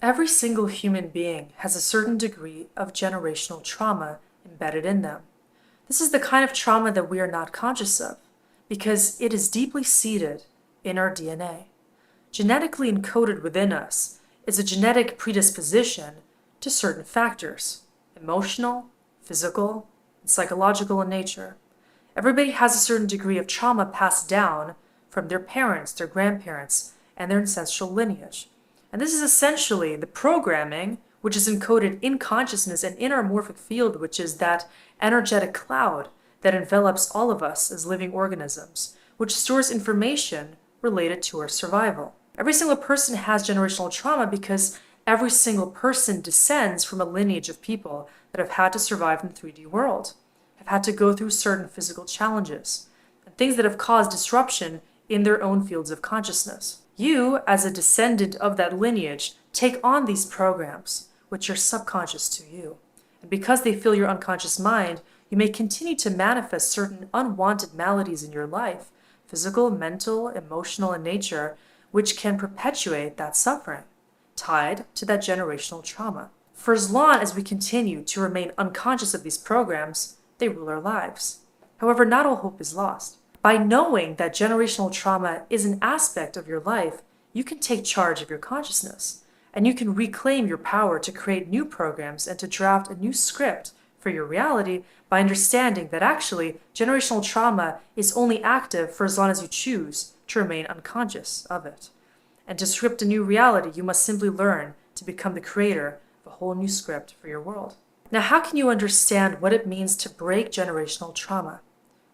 Every single human being has a certain degree of generational trauma embedded in them. This is the kind of trauma that we are not conscious of because it is deeply seated in our DNA. Genetically encoded within us is a genetic predisposition to certain factors, emotional, physical, and psychological in nature. Everybody has a certain degree of trauma passed down from their parents, their grandparents, and their ancestral lineage. And this is essentially the programming which is encoded in consciousness and in our morphic field, which is that energetic cloud that envelops all of us as living organisms, which stores information related to our survival. Every single person has generational trauma because every single person descends from a lineage of people that have had to survive in the 3D world, have had to go through certain physical challenges, and things that have caused disruption in their own fields of consciousness. You, as a descendant of that lineage, take on these programs, which are subconscious to you. And because they fill your unconscious mind, you may continue to manifest certain unwanted maladies in your life, physical, mental, emotional in nature, which can perpetuate that suffering, tied to that generational trauma. For as long as we continue to remain unconscious of these programs, they rule our lives. However, not all hope is lost. By knowing that generational trauma is an aspect of your life, you can take charge of your consciousness, and you can reclaim your power to create new programs and to draft a new script for your reality by understanding that actually generational trauma is only active for as long as you choose to remain unconscious of it. And to script a new reality, you must simply learn to become the creator of a whole new script for your world. Now, how can you understand what it means to break generational trauma?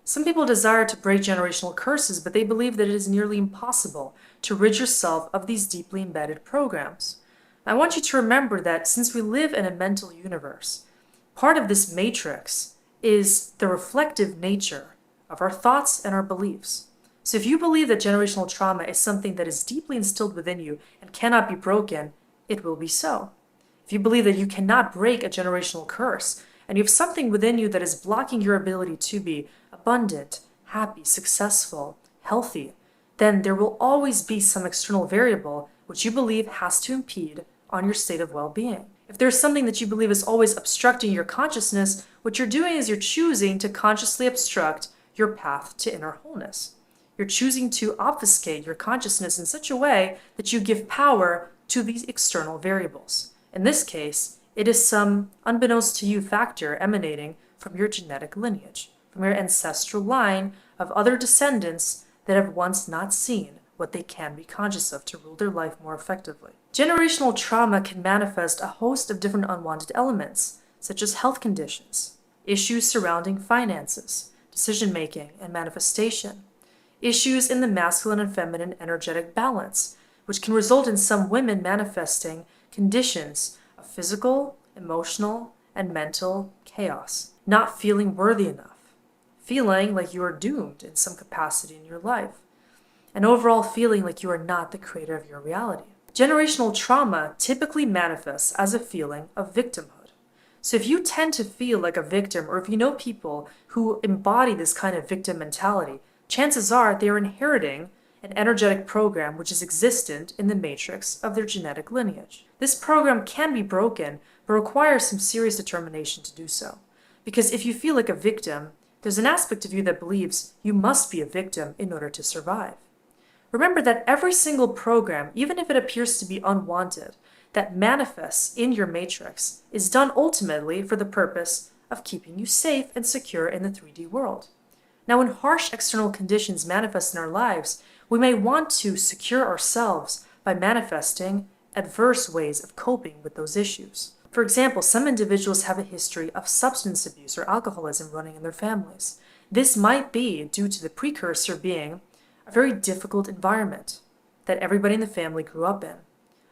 Some people desire to break generational curses, but they believe that it is nearly impossible to rid yourself of these deeply embedded programs. I want you to remember that since we live in a mental universe, part of this matrix is the reflective nature of our thoughts and our beliefs. So if you believe that generational trauma is something that is deeply instilled within you and cannot be broken, it will be so. If you believe that you cannot break a generational curse, and you have something within you that is blocking your ability to be abundant, happy, successful, healthy, then there will always be some external variable which you believe has to impede on your state of well-being. If there's something that you believe is always obstructing your consciousness, what you're doing is you're choosing to consciously obstruct your path to inner wholeness. You're choosing to obfuscate your consciousness in such a way that you give power to these external variables. In this case, it is some unbeknownst to you factor emanating from your genetic lineage, from your ancestral line of other descendants that have once not seen what they can be conscious of to rule their life more effectively. Generational trauma can manifest a host of different unwanted elements, such as health conditions, issues surrounding finances, decision-making, and manifestation, issues in the masculine and feminine energetic balance, which can result in some women manifesting conditions of physical, emotional, and mental chaos, not feeling worthy enough, feeling like you are doomed in some capacity in your life, and overall feeling like you are not the creator of your reality. Generational trauma typically manifests as a feeling of victimhood. So if you tend to feel like a victim, or if you know people who embody this kind of victim mentality, chances are they are inheriting an energetic program which is existent in the matrix of their genetic lineage. This program can be broken, but requires some serious determination to do so. Because if you feel like a victim, there's an aspect of you that believes you must be a victim in order to survive. Remember that every single program, even if it appears to be unwanted, that manifests in your matrix is done ultimately for the purpose of keeping you safe and secure in the 3D world. Now, when harsh external conditions manifest in our lives, we may want to secure ourselves by manifesting adverse ways of coping with those issues. For example, some individuals have a history of substance abuse or alcoholism running in their families. This might be due to the precursor being a very difficult environment that everybody in the family grew up in,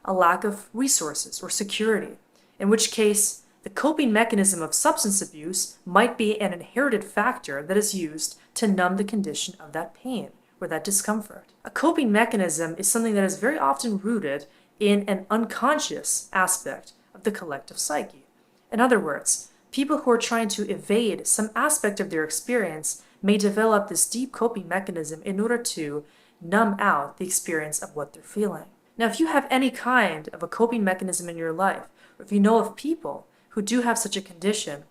a lack of resources or security, in which case the coping mechanism of substance abuse might be an inherited factor that is used to numb the condition of that pain or that discomfort. A coping mechanism is something that is very often rooted in an unconscious aspect of the collective psyche. In other words, people who are trying to evade some aspect of their experience may develop this deep coping mechanism in order to numb out the experience of what they're feeling. Now, if you have any kind of a coping mechanism in your life, or if you know of people who do have such a condition,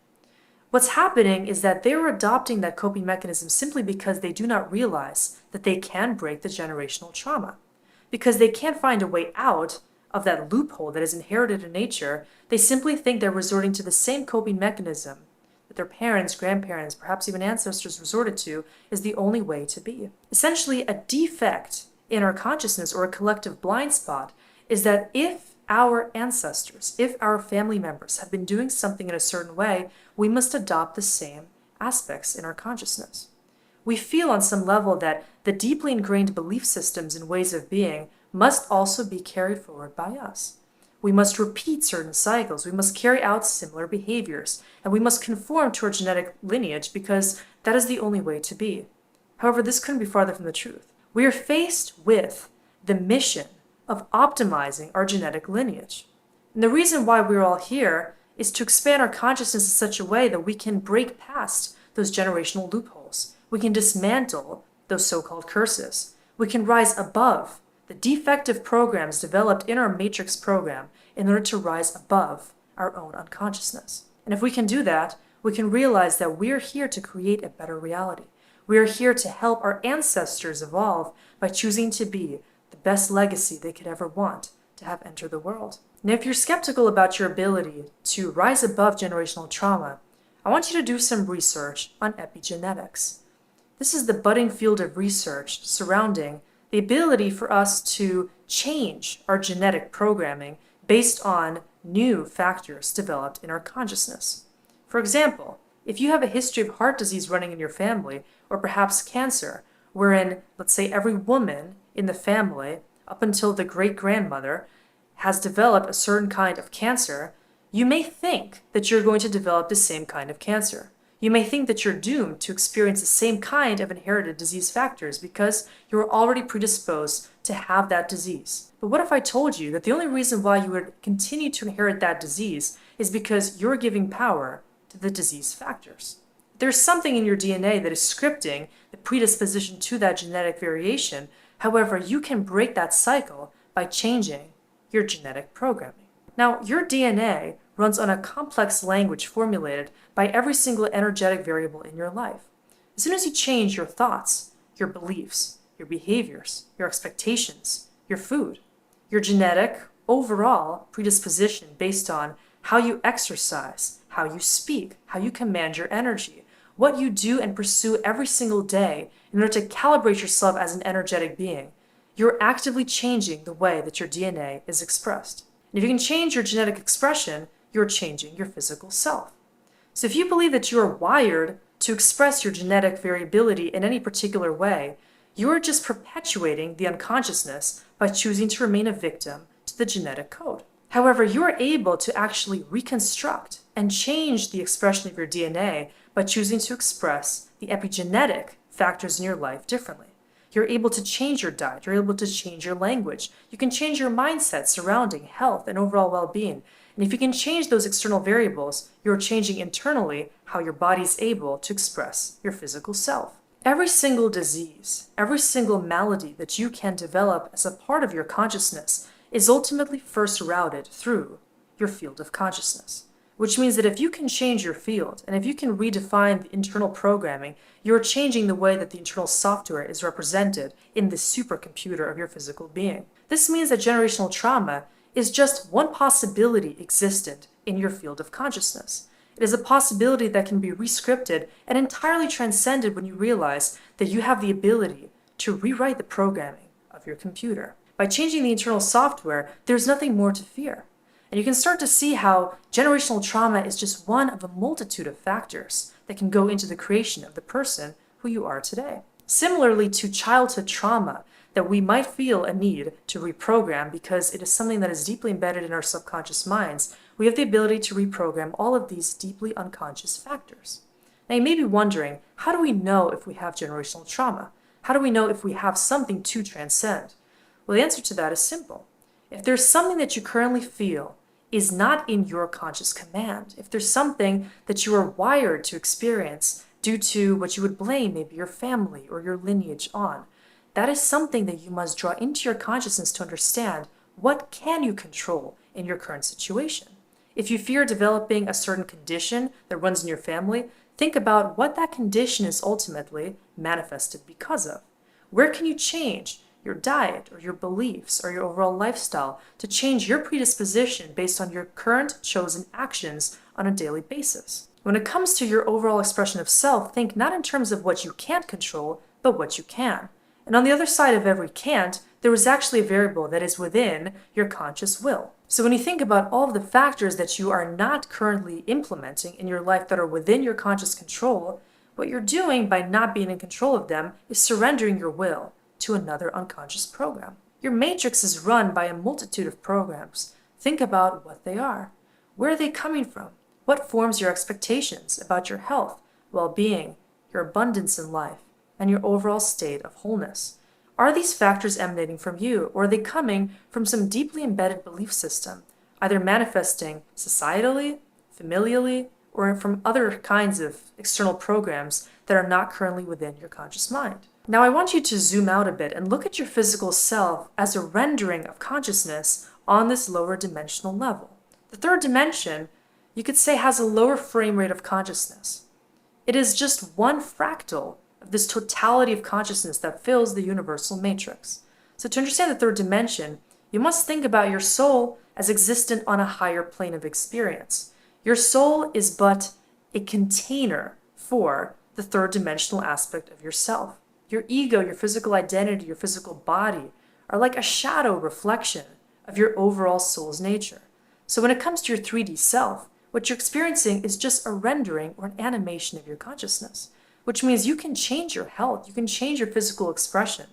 what's happening is that they're adopting that coping mechanism simply because they do not realize that they can break the generational trauma. Because they can't find a way out of that loophole that is inherited in nature, they simply think they're resorting to the same coping mechanism that their parents, grandparents, perhaps even ancestors resorted to is the only way to be. Essentially, a defect in our consciousness or a collective blind spot is that if our ancestors, if our family members have been doing something in a certain way, we must adopt the same aspects in our consciousness. We feel on some level that the deeply ingrained belief systems and ways of being must also be carried forward by us. We must repeat certain cycles, we must carry out similar behaviors, and we must conform to our genetic lineage because that is the only way to be. However, this couldn't be farther from the truth. We are faced with the mission of optimizing our genetic lineage. And the reason why we're all here is to expand our consciousness in such a way that we can break past those generational loopholes. We can dismantle those so-called curses. We can rise above the defective programs developed in our matrix program in order to rise above our own unconsciousness. And if we can do that, we can realize that we're here to create a better reality. We are here to help our ancestors evolve by choosing to be the best legacy they could ever want to have enter the world. Now, if you're skeptical about your ability to rise above generational trauma, I want you to do some research on epigenetics. This is the budding field of research surrounding the ability for us to change our genetic programming based on new factors developed in our consciousness. For example, if you have a history of heart disease running in your family, or perhaps cancer, wherein, let's say, every woman in the family, up until the great-grandmother, has developed a certain kind of cancer, you may think that you're going to develop the same kind of cancer. You may think that you're doomed to experience the same kind of inherited disease factors because you're already predisposed to have that disease. But what if I told you that the only reason why you would continue to inherit that disease is because you're giving power to the disease factors? There's something in your DNA that is scripting the predisposition to that genetic variation. However, you can break that cycle by changing your genetic programming. Now, your DNA runs on a complex language formulated by every single energetic variable in your life. As soon as you change your thoughts, your beliefs, your behaviors, your expectations, your food, your genetic overall predisposition based on how you exercise, how you speak, how you command your energy, what you do and pursue every single day in order to calibrate yourself as an energetic being, you're actively changing the way that your DNA is expressed. And if you can change your genetic expression, you're changing your physical self. So if you believe that you are wired to express your genetic variability in any particular way, you are just perpetuating the unconsciousness by choosing to remain a victim to the genetic code. However, you are able to actually reconstruct and change the expression of your DNA by choosing to express the epigenetic factors in your life differently. You're able to change your diet. You're able to change your language. You can change your mindset surrounding health and overall well-being. And if you can change those external variables, you're changing internally how your body is able to express your physical self. Every single disease, every single malady that you can develop as a part of your consciousness is ultimately first routed through your field of consciousness. Which means that if you can change your field, and if you can redefine the internal programming, you're changing the way that the internal software is represented in the supercomputer of your physical being. This means that generational trauma is just one possibility existent in your field of consciousness. It is a possibility that can be rescripted and entirely transcended when you realize that you have the ability to rewrite the programming of your computer. By changing the internal software, there's nothing more to fear. And you can start to see how generational trauma is just one of a multitude of factors that can go into the creation of the person who you are today. Similarly to childhood trauma that we might feel a need to reprogram because it is something that is deeply embedded in our subconscious minds, we have the ability to reprogram all of these deeply unconscious factors. Now you may be wondering, how do we know if we have generational trauma? How do we know if we have something to transcend? Well, the answer to that is simple. If there's something that you currently feel is not in your conscious command, if there's something that you are wired to experience due to what you would blame maybe your family or your lineage on, that is something that you must draw into your consciousness to understand What can you control in your current situation? If you fear developing a certain condition that runs in your family, think about what that condition is ultimately manifested because of. Where can you change your diet or your beliefs or your overall lifestyle to change your predisposition based on your current chosen actions on a daily basis? When it comes to your overall expression of self, think not in terms of what you can't control, but what you can. And on the other side of every can't, there is actually a variable that is within your conscious will. So when you think about all of the factors that you are not currently implementing in your life that are within your conscious control, what you're doing by not being in control of them is surrendering your will to another unconscious program. Your matrix is run by a multitude of programs. Think about what they are. Where are they coming from? What forms your expectations about your health, well-being, your abundance in life, and your overall state of wholeness? Are these factors emanating from you, or are they coming from some deeply embedded belief system, either manifesting societally, familially, or from other kinds of external programs that are not currently within your conscious mind? Now I want you to zoom out a bit and look at your physical self as a rendering of consciousness on this lower dimensional level. The third dimension, you could say, has a lower frame rate of consciousness. It is just one fractal of this totality of consciousness that fills the universal matrix. So to understand the third dimension, you must think about your soul as existent on a higher plane of experience. Your soul is but a container for the third dimensional aspect of yourself. Your ego, your physical identity, your physical body are like a shadow reflection of your overall soul's nature. So when it comes to your 3D self, what you're experiencing is just a rendering or an animation of your consciousness, which means you can change your health, you can change your physical expression,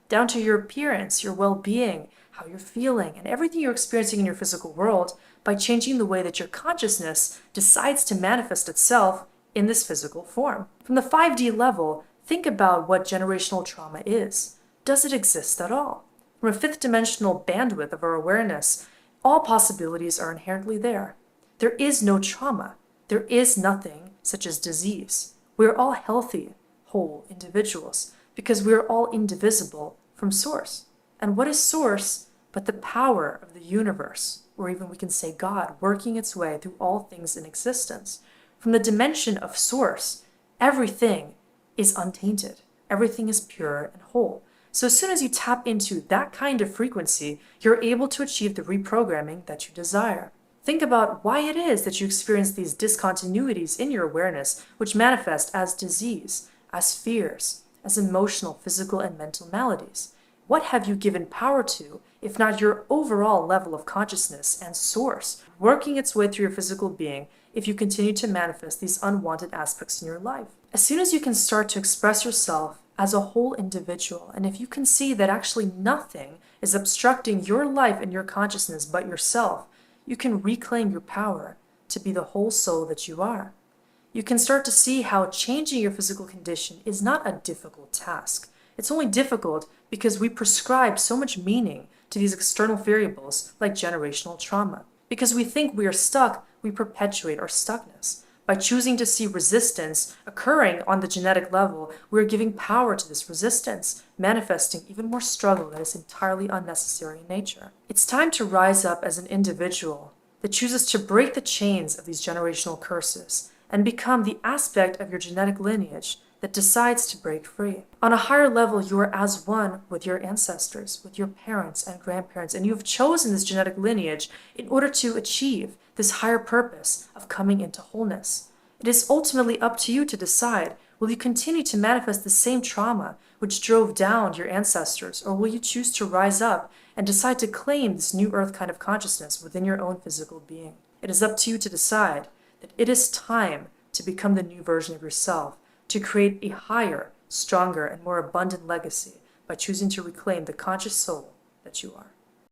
down to your appearance, your well-being, how you're feeling, and everything you're experiencing in your physical world by changing the way that your consciousness decides to manifest itself in this physical form. From the 5D level, think about what generational trauma is. Does it exist at all? From a fifth dimensional bandwidth of our awareness, all possibilities are inherently there. There is no trauma. There is nothing such as disease. We are all healthy, whole individuals because we are all indivisible from Source. And what is Source but the power of the universe, or even we can say God, working its way through all things in existence? From the dimension of Source, everything is untainted. Everything is pure and whole. So as soon as you tap into that kind of frequency, you're able to achieve the reprogramming that you desire. Think about why it is that you experience these discontinuities in your awareness, which manifest as disease, as fears, as emotional, physical, and mental maladies. What have you given power to, if not your overall level of consciousness and Source, working its way through your physical being if you continue to manifest these unwanted aspects in your life? As soon as you can start to express yourself as a whole individual, and if you can see that actually nothing is obstructing your life and your consciousness but yourself, you can reclaim your power to be the whole soul that you are. You can start to see how changing your physical condition is not a difficult task. It's only difficult because we prescribe so much meaning to these external variables like generational trauma. Because we think we are stuck, we perpetuate our stuckness. By choosing to see resistance occurring on the genetic level, we are giving power to this resistance, manifesting even more struggle that is entirely unnecessary in nature. It's time to rise up as an individual that chooses to break the chains of these generational curses and become the aspect of your genetic lineage that decides to break free. On a higher level, you are as one with your ancestors, with your parents and grandparents, and you have chosen this genetic lineage in order to achieve this higher purpose of coming into wholeness. It is ultimately up to you to decide, will you continue to manifest the same trauma which drove down your ancestors, or will you choose to rise up and decide to claim this new earth kind of consciousness within your own physical being? It is up to you to decide that it is time to become the new version of yourself, to create a higher, stronger, and more abundant legacy by choosing to reclaim the conscious soul that you are.